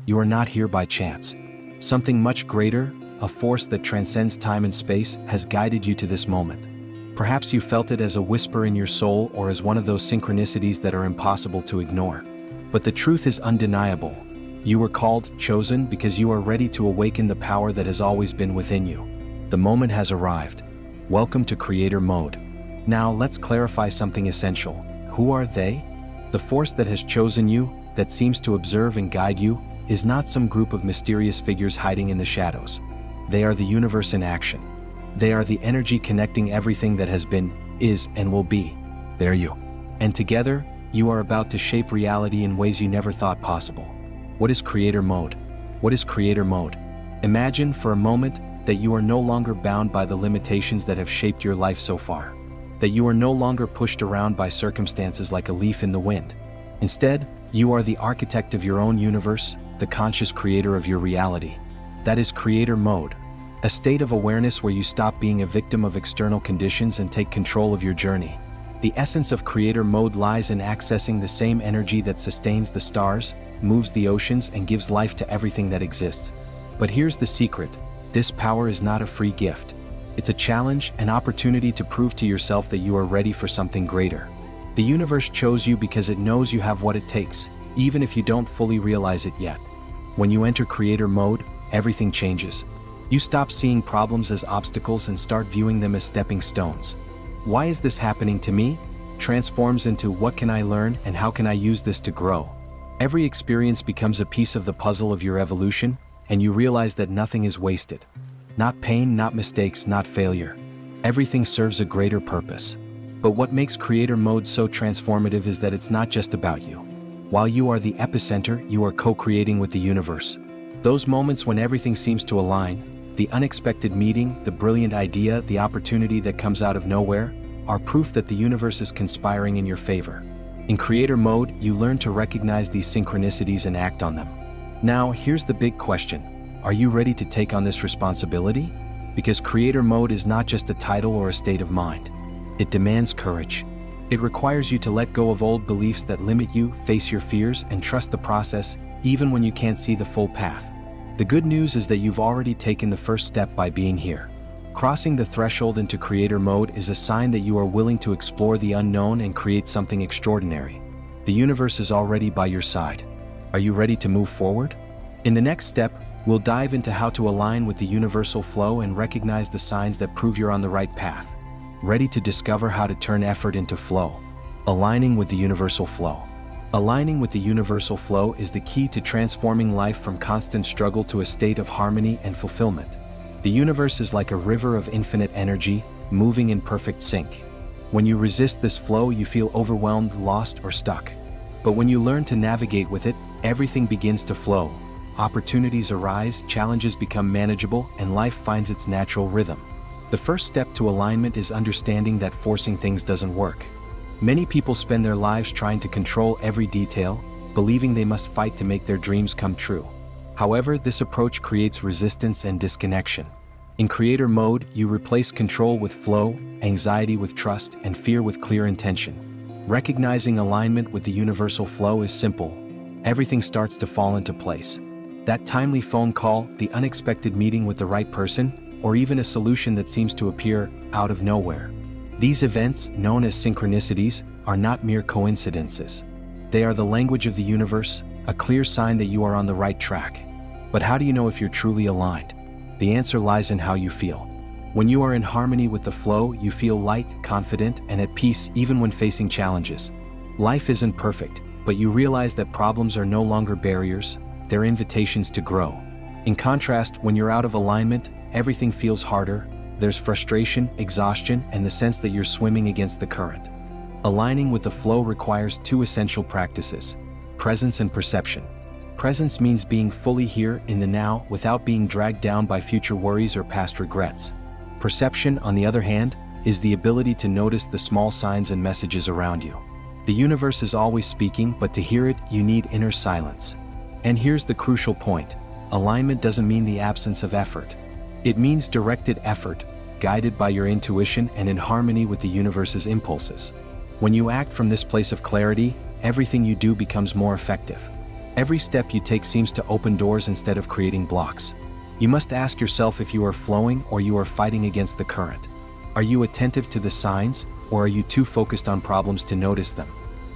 You are not here by chance. Something much greater, a force that transcends time and space, has guided you to this moment. Perhaps you felt it as a whisper in your soul or as one of those synchronicities that are impossible to ignore. But the truth is undeniable. You were called, chosen, because you are ready to awaken the power that has always been within you. The moment has arrived. Welcome to Creator Mode. Now let's clarify something essential. Who are they? The force that has chosen you, that seems to observe and guide you, is not some group of mysterious figures hiding in the shadows. They are the universe in action. They are the energy connecting everything that has been, is, and will be. They're you. And together, you are about to shape reality in ways you never thought possible. What is Creator Mode? What is Creator Mode? Imagine for a moment that you are no longer bound by the limitations that have shaped your life so far. That you are no longer pushed around by circumstances like a leaf in the wind. Instead, you are the architect of your own universe, the conscious creator of your reality. That is Creator Mode. A state of awareness where you stop being a victim of external conditions and take control of your journey. The essence of Creator Mode lies in accessing the same energy that sustains the stars, moves the oceans, and gives life to everything that exists. But here's the secret. This power is not a free gift. It's a challenge, an opportunity to prove to yourself that you are ready for something greater. The universe chose you because it knows you have what it takes, even if you don't fully realize it yet. When you enter Creator Mode, everything changes. You stop seeing problems as obstacles and start viewing them as stepping stones. Why is this happening to me? Transforms into what can I learn and how can I use this to grow? Every experience becomes a piece of the puzzle of your evolution, and you realize that nothing is wasted. Not pain, not mistakes, not failure. Everything serves a greater purpose. But what makes Creator Mode so transformative is that it's not just about you. While you are the epicenter, you are co-creating with the universe. Those moments when everything seems to align, the unexpected meeting, the brilliant idea, the opportunity that comes out of nowhere, are proof that the universe is conspiring in your favor. In Creator Mode, you learn to recognize these synchronicities and act on them. Now, here's the big question. Are you ready to take on this responsibility? Because Creator Mode is not just a title or a state of mind. It demands courage. It requires you to let go of old beliefs that limit you, face your fears, and trust the process, even when you can't see the full path. The good news is that you've already taken the first step by being here. Crossing the threshold into Creator Mode is a sign that you are willing to explore the unknown and create something extraordinary. The universe is already by your side. Are you ready to move forward? In the next step, we'll dive into how to align with the universal flow and recognize the signs that prove you're on the right path. Ready to discover how to turn effort into flow. Aligning with the universal flow. Aligning with the universal flow is the key to transforming life from constant struggle to a state of harmony and fulfillment. The universe is like a river of infinite energy, moving in perfect sync. When you resist this flow, you feel overwhelmed, lost, or stuck. But when you learn to navigate with it, everything begins to flow. Opportunities arise, challenges become manageable, and life finds its natural rhythm. The first step to alignment is understanding that forcing things doesn't work. Many people spend their lives trying to control every detail, believing they must fight to make their dreams come true. However, this approach creates resistance and disconnection. In Creator Mode, you replace control with flow, anxiety with trust, and fear with clear intention. Recognizing alignment with the universal flow is simple. Everything starts to fall into place. That timely phone call, the unexpected meeting with the right person, or even a solution that seems to appear out of nowhere. These events, known as synchronicities, are not mere coincidences. They are the language of the universe, a clear sign that you are on the right track. But how do you know if you're truly aligned? The answer lies in how you feel. When you are in harmony with the flow, you feel light, confident, and at peace even when facing challenges. Life isn't perfect, but you realize that problems are no longer barriers, they're invitations to grow. In contrast, when you're out of alignment, everything feels harder. There's frustration, exhaustion, and the sense that you're swimming against the current. Aligning with the flow requires two essential practices: presence and perception. Presence means being fully here in the now without being dragged down by future worries or past regrets. Perception, on the other hand, is the ability to notice the small signs and messages around you. The universe is always speaking, but to hear it, you need inner silence. And here's the crucial point. Alignment doesn't mean the absence of effort. It means directed effort, guided by your intuition and in harmony with the universe's impulses. When you act from this place of clarity, everything you do becomes more effective. Every step you take seems to open doors instead of creating blocks. You must ask yourself if you are flowing or you are fighting against the current. Are you attentive to the signs, or are you too focused on problems to notice them?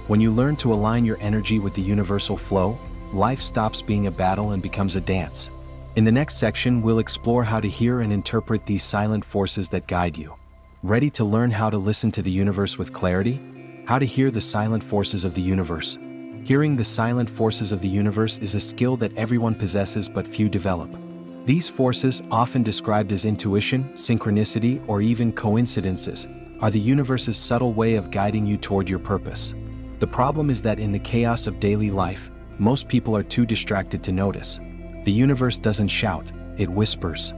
When you learn to align your energy with the universal flow, life stops being a battle and becomes a dance. In the next section, we'll explore how to hear and interpret these silent forces that guide you. Ready to learn how to listen to the universe with clarity? How to hear the silent forces of the universe. Hearing the silent forces of the universe is a skill that everyone possesses but few develop. These forces, often described as intuition, synchronicity, or even coincidences, are the universe's subtle way of guiding you toward your purpose. The problem is that in the chaos of daily life, most people are too distracted to notice. The universe doesn't shout, it whispers.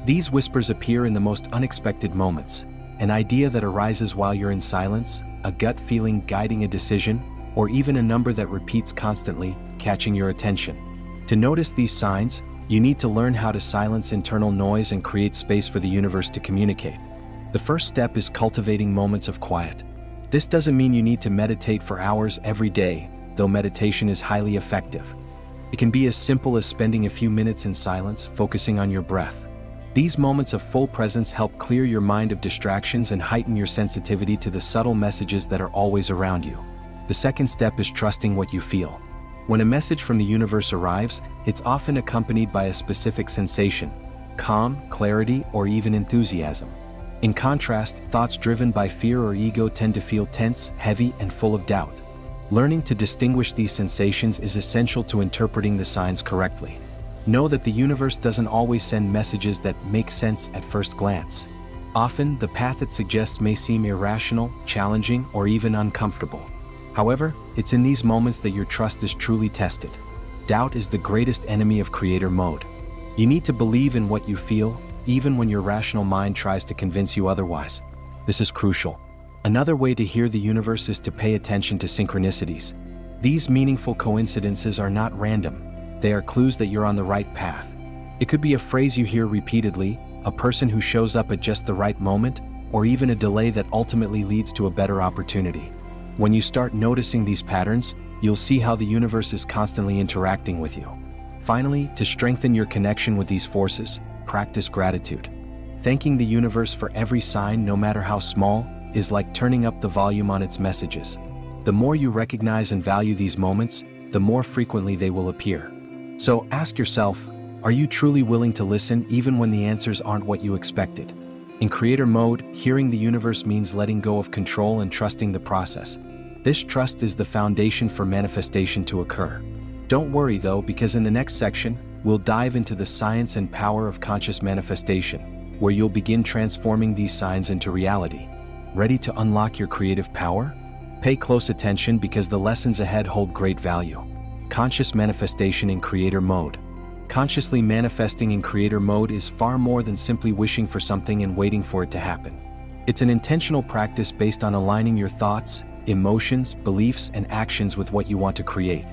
These whispers appear in the most unexpected moments. An idea that arises while you're in silence, a gut feeling guiding a decision, or even a number that repeats constantly, catching your attention. To notice these signs, you need to learn how to silence internal noise and create space for the universe to communicate. The first step is cultivating moments of quiet. This doesn't mean you need to meditate for hours every day, though meditation is highly effective. It can be as simple as spending a few minutes in silence, focusing on your breath. These moments of full presence help clear your mind of distractions and heighten your sensitivity to the subtle messages that are always around you. The second step is trusting what you feel. When a message from the universe arrives, it's often accompanied by a specific sensation: calm, clarity, or even enthusiasm. In contrast, thoughts driven by fear or ego tend to feel tense, heavy, and full of doubt. Learning to distinguish these sensations is essential to interpreting the signs correctly. Know that the universe doesn't always send messages that make sense at first glance. Often, the path it suggests may seem irrational, challenging, or even uncomfortable. However, it's in these moments that your trust is truly tested. Doubt is the greatest enemy of creator mode. You need to believe in what you feel, even when your rational mind tries to convince you otherwise. This is crucial. Another way to hear the universe is to pay attention to synchronicities. These meaningful coincidences are not random. They are clues that you're on the right path. It could be a phrase you hear repeatedly, a person who shows up at just the right moment, or even a delay that ultimately leads to a better opportunity. When you start noticing these patterns, you'll see how the universe is constantly interacting with you. Finally, to strengthen your connection with these forces, practice gratitude. Thanking the universe for every sign, no matter how small, is like turning up the volume on its messages. The more you recognize and value these moments, the more frequently they will appear. So ask yourself, are you truly willing to listen even when the answers aren't what you expected? In creator mode, hearing the universe means letting go of control and trusting the process. This trust is the foundation for manifestation to occur. Don't worry though, because in the next section, we'll dive into the science and power of conscious manifestation, where you'll begin transforming these signs into reality. Ready to unlock your creative power? Pay close attention because the lessons ahead hold great value. Conscious manifestation in creator mode. Consciously manifesting in creator mode is far more than simply wishing for something and waiting for it to happen. It's an intentional practice based on aligning your thoughts, emotions, beliefs, and actions with what you want to create.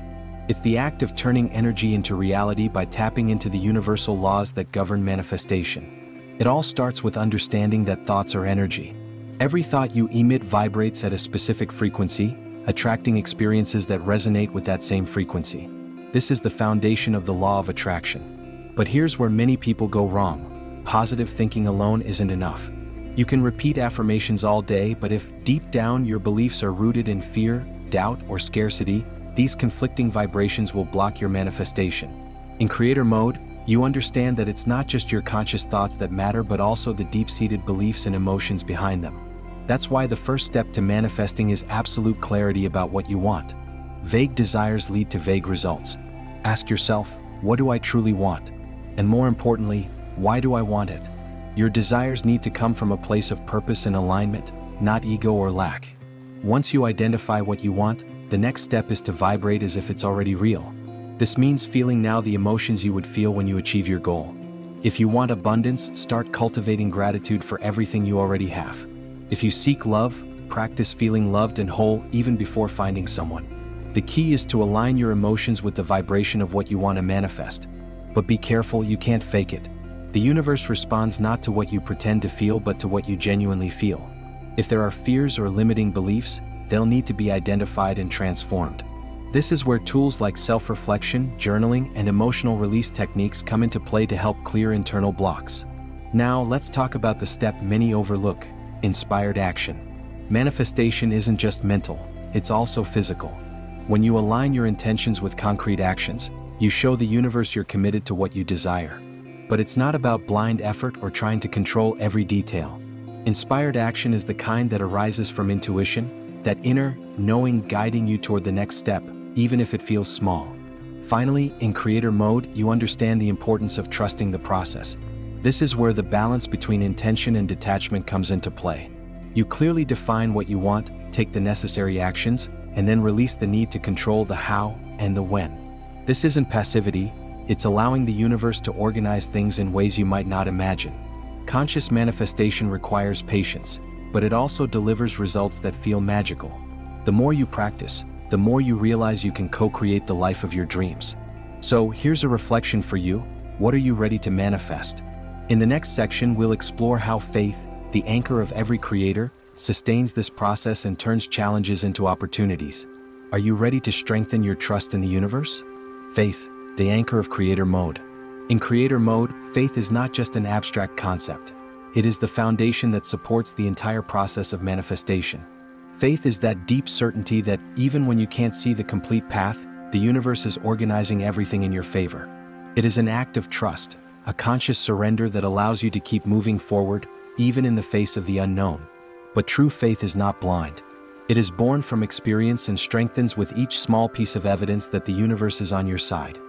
It's the act of turning energy into reality by tapping into the universal laws that govern manifestation. It all starts with understanding that thoughts are energy. Every thought you emit vibrates at a specific frequency, attracting experiences that resonate with that same frequency. This is the foundation of the law of attraction. But here's where many people go wrong. Positive thinking alone isn't enough. You can repeat affirmations all day, but if deep down your beliefs are rooted in fear, doubt, or scarcity, these conflicting vibrations will block your manifestation. In creator mode, you understand that it's not just your conscious thoughts that matter, but also the deep-seated beliefs and emotions behind them. That's why the first step to manifesting is absolute clarity about what you want. Vague desires lead to vague results. Ask yourself, what do I truly want? And more importantly, why do I want it? Your desires need to come from a place of purpose and alignment, not ego or lack. Once you identify what you want, the next step is to vibrate as if it's already real. This means feeling now the emotions you would feel when you achieve your goal. If you want abundance, start cultivating gratitude for everything you already have. If you seek love, practice feeling loved and whole even before finding someone. The key is to align your emotions with the vibration of what you want to manifest. But be careful, you can't fake it. The universe responds not to what you pretend to feel, but to what you genuinely feel. If there are fears or limiting beliefs, they'll need to be identified and transformed. This is where tools like self-reflection, journaling, and emotional release techniques come into play to help clear internal blocks. Now, let's talk about the step many overlook: inspired action. Manifestation isn't just mental, it's also physical. When you align your intentions with concrete actions, you show the universe you're committed to what you desire. But it's not about blind effort or trying to control every detail. Inspired action is the kind that arises from intuition, that inner knowing guiding you toward the next step, even if it feels small. Finally, in creator mode, you understand the importance of trusting the process. This is where the balance between intention and detachment comes into play. You clearly define what you want, take the necessary actions, and then release the need to control the how and the when. This isn't passivity, it's allowing the universe to organize things in ways you might not imagine. Conscious manifestation requires patience, but it also delivers results that feel magical. The more you practice, the more you realize you can co-create the life of your dreams. So here's a reflection for you: what are you ready to manifest? In the next section, we'll explore how faith, the anchor of every creator, sustains this process and turns challenges into opportunities. Are you ready to strengthen your trust in the universe? Faith, the anchor of creator mode. In creator mode, faith is not just an abstract concept. It is the foundation that supports the entire process of manifestation. Faith is that deep certainty that even when you can't see the complete path, the universe is organizing everything in your favor. It is an act of trust, a conscious surrender that allows you to keep moving forward, even in the face of the unknown. But true faith is not blind. It is born from experience and strengthens with each small piece of evidence that the universe is on your side.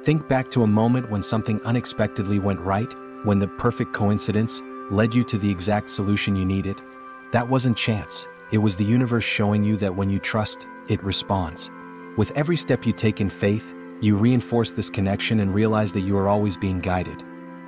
Think back to a moment when something unexpectedly went right, when the perfect coincidence led you to the exact solution you needed. That wasn't chance. It was the universe showing you that when you trust, it responds. With every step you take in faith, you reinforce this connection and realize that you are always being guided.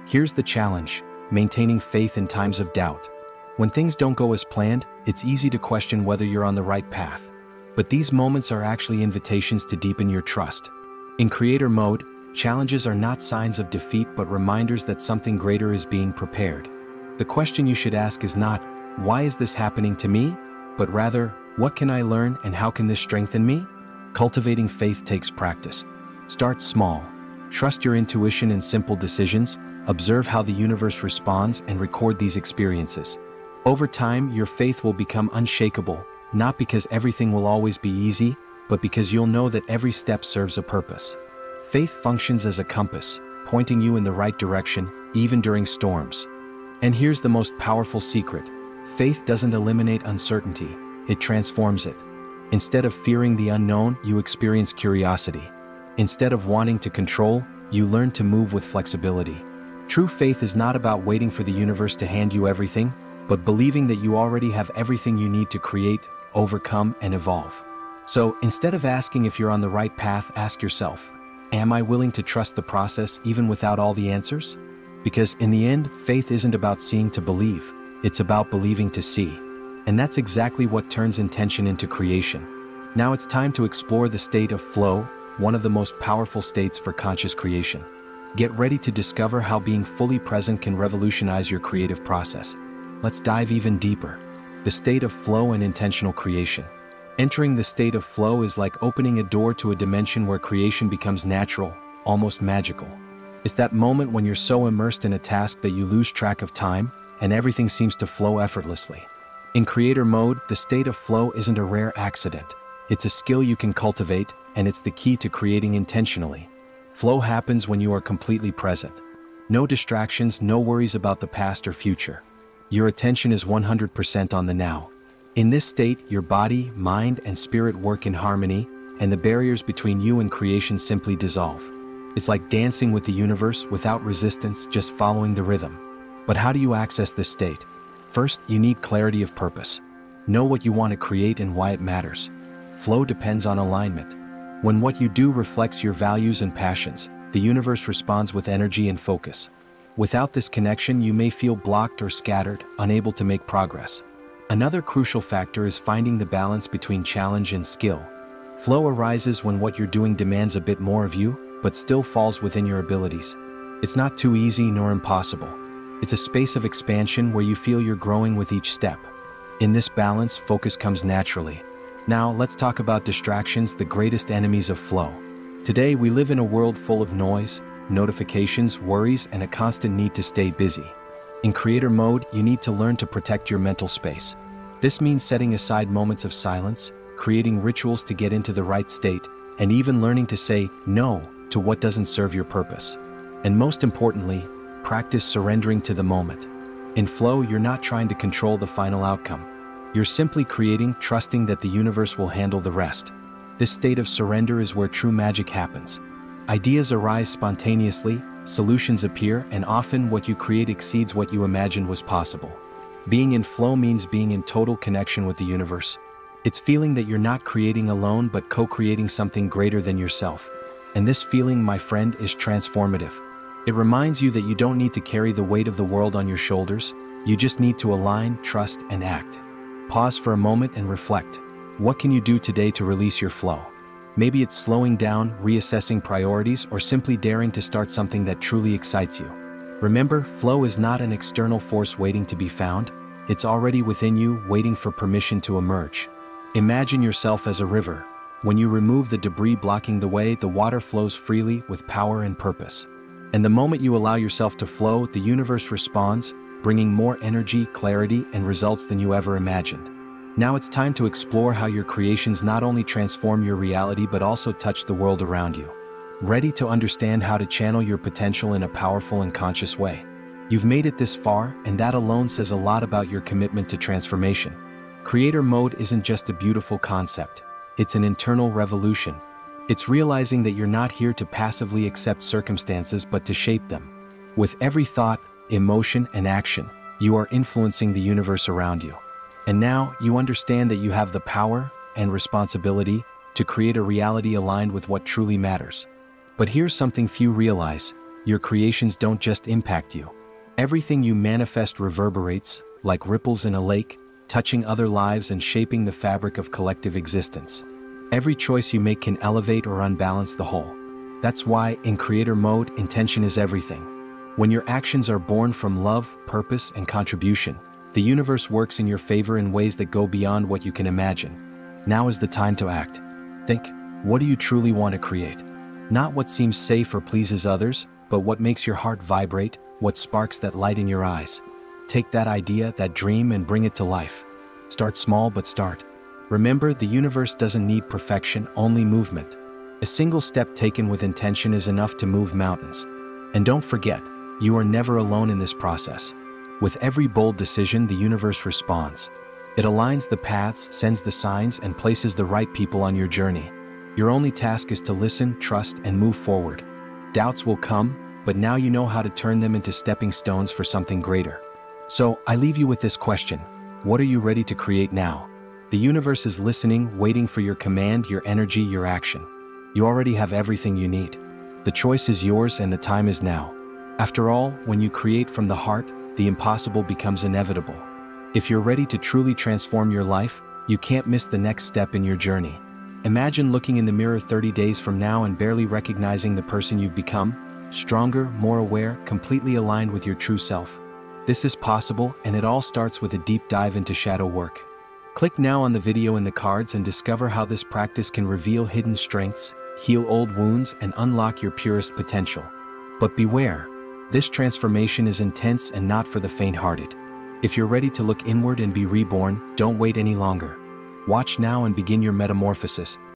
Here's the challenge: maintaining faith in times of doubt. When things don't go as planned, it's easy to question whether you're on the right path. But these moments are actually invitations to deepen your trust. In creator mode, challenges are not signs of defeat but reminders that something greater is being prepared. The question you should ask is not, "Why is this happening to me?" but rather, "What can I learn and how can this strengthen me?" Cultivating faith takes practice. Start small. Trust your intuition in simple decisions, observe how the universe responds, and record these experiences. Over time, your faith will become unshakable, not because everything will always be easy, but because you'll know that every step serves a purpose. Faith functions as a compass, pointing you in the right direction, even during storms. And here's the most powerful secret: faith doesn't eliminate uncertainty, it transforms it. Instead of fearing the unknown, you experience curiosity. Instead of wanting to control, you learn to move with flexibility. True faith is not about waiting for the universe to hand you everything, but believing that you already have everything you need to create, overcome, and evolve. So, instead of asking if you're on the right path, ask yourself, am I willing to trust the process even without all the answers? Because in the end, faith isn't about seeing to believe, it's about believing to see. And that's exactly what turns intention into creation. Now it's time to explore the state of flow, one of the most powerful states for conscious creation. Get ready to discover how being fully present can revolutionize your creative process. Let's dive even deeper. The state of flow and intentional creation. Entering the state of flow is like opening a door to a dimension where creation becomes natural, almost magical. It's that moment when you're so immersed in a task that you lose track of time, and everything seems to flow effortlessly. In creator mode, the state of flow isn't a rare accident. It's a skill you can cultivate, and it's the key to creating intentionally. Flow happens when you are completely present. No distractions, no worries about the past or future. Your attention is 100% on the now. In this state, your body, mind, and spirit work in harmony, and the barriers between you and creation simply dissolve. It's like dancing with the universe without resistance, just following the rhythm. But how do you access this state? First, you need clarity of purpose. Know what you want to create and why it matters. Flow depends on alignment. When what you do reflects your values and passions, the universe responds with energy and focus. Without this connection, you may feel blocked or scattered, unable to make progress. Another crucial factor is finding the balance between challenge and skill. Flow arises when what you're doing demands a bit more of you, but still falls within your abilities. It's not too easy nor impossible. It's a space of expansion where you feel you're growing with each step. In this balance, focus comes naturally. Now, let's talk about distractions, the greatest enemies of flow. Today, we live in a world full of noise, notifications, worries, and a constant need to stay busy. In creator mode, you need to learn to protect your mental space. This means setting aside moments of silence, creating rituals to get into the right state, and even learning to say no to what doesn't serve your purpose. And most importantly, practice surrendering to the moment. In flow, you're not trying to control the final outcome. You're simply creating, trusting that the universe will handle the rest. This state of surrender is where true magic happens. Ideas arise spontaneously, solutions appear, and often what you create exceeds what you imagined was possible. Being in flow means being in total connection with the universe. It's feeling that you're not creating alone but co-creating something greater than yourself. And this feeling, my friend, is transformative. It reminds you that you don't need to carry the weight of the world on your shoulders, you just need to align, trust, and act. Pause for a moment and reflect. What can you do today to release your flow? Maybe it's slowing down, reassessing priorities, or simply daring to start something that truly excites you. Remember, flow is not an external force waiting to be found. It's already within you, waiting for permission to emerge. Imagine yourself as a river. When you remove the debris blocking the way, the water flows freely with power and purpose. And the moment you allow yourself to flow, the universe responds, bringing more energy, clarity, and results than you ever imagined. Now it's time to explore how your creations not only transform your reality but also touch the world around you. Ready to understand how to channel your potential in a powerful and conscious way? You've made it this far, and that alone says a lot about your commitment to transformation. Creator mode isn't just a beautiful concept. It's an internal revolution. It's realizing that you're not here to passively accept circumstances but to shape them. With every thought, emotion, and action, you are influencing the universe around you. And now, you understand that you have the power and responsibility to create a reality aligned with what truly matters. But here's something few realize: your creations don't just impact you. Everything you manifest reverberates, like ripples in a lake, touching other lives and shaping the fabric of collective existence. Every choice you make can elevate or unbalance the whole. That's why, in creator mode, intention is everything. When your actions are born from love, purpose, and contribution, the universe works in your favor in ways that go beyond what you can imagine. Now is the time to act. Think, what do you truly want to create? Not what seems safe or pleases others, but what makes your heart vibrate, what sparks that light in your eyes. Take that idea, that dream, and bring it to life. Start small, but start. Remember, the universe doesn't need perfection, only movement. A single step taken with intention is enough to move mountains. And don't forget, you are never alone in this process. With every bold decision, the universe responds. It aligns the paths, sends the signs, and places the right people on your journey. Your only task is to listen, trust, and move forward. Doubts will come, but now you know how to turn them into stepping stones for something greater. So, I leave you with this question. What are you ready to create now? The universe is listening, waiting for your command, your energy, your action. You already have everything you need. The choice is yours and the time is now. After all, when you create from the heart, the impossible becomes inevitable. If you're ready to truly transform your life, you can't miss the next step in your journey. Imagine looking in the mirror 30 days from now and barely recognizing the person you've become, stronger, more aware, completely aligned with your true self. This is possible, and it all starts with a deep dive into shadow work. Click now on the video in the cards and discover how this practice can reveal hidden strengths, heal old wounds, and unlock your purest potential. But beware, this transformation is intense and not for the faint-hearted. If you're ready to look inward and be reborn, don't wait any longer. Watch now and begin your metamorphosis.